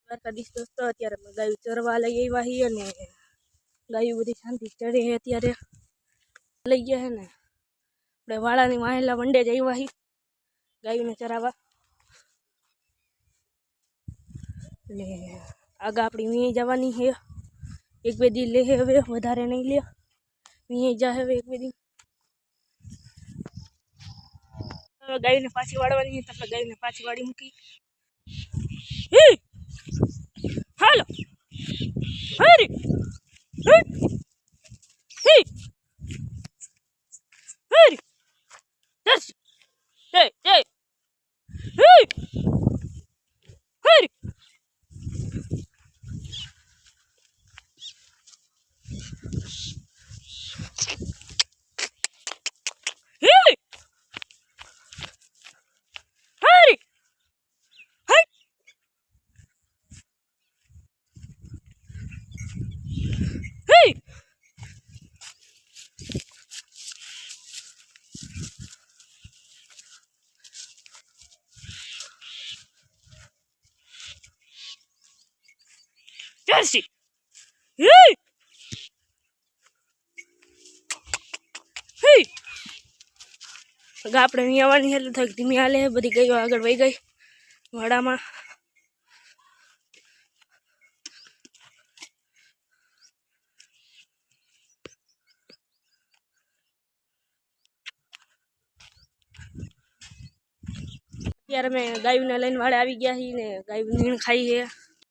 દ્વારકાધીશ દોસ્તો અત્યારે અમે ગાયું ચરવા લઈ આવ્યા છીએ અને ગાયું બધી શાંતિ ચરે અત્યારે લઈ ગયા છે ને આપણે વાળાની વાહેલા વંડે જ આવ્યા છીએ ગાયુંને ચરાવવા અને આગળ આપણી વી જવાની છે એક બે દી લે હવે વધારે નહીં લે વી જા હવે એક બે દી ગાયુંને પાછી વાળવાની છે આપણે ગાયુંને પાછી વાળી મૂકી હાલો હરી હરી હરી દસ જય જય હરી હરી Jesse! Hey! Hey! આપણે અહીં આવવાની એટલે થોડીક ધીમી હાલે બધી ગઈ આગળ વહી ગઈ વાડામાં અત્યારે મેં ગાયુંને લઈને વાડે આવી ગયા છીએ ને ગાયું નીણ ખાઈ છે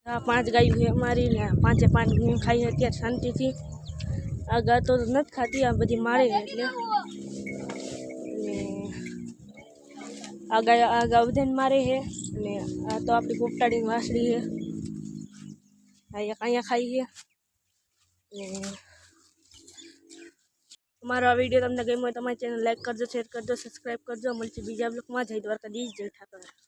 આ 5 ગાયું છે અમારી ને 5 નીણ ખાઈ છે અત્યારે શાંતિથી આ ગા તો નથી ખાતી આ બધી મારે એટલે આ ગા બધાને મારે છે અને આ તો આપણી પોપટાડીની વાસળી છે અહીંયા ખાઈ છે ને અમારો આ વિડીયો તમને ગમ્યો હોય તો અમારી ચેનલ લાઈક કરજો શેર કરજો સબસ્ક્રાઈબ કરજો મળશે બીજા બ્લોગમાં જય દ્વારકાધીશ જય ઠાકર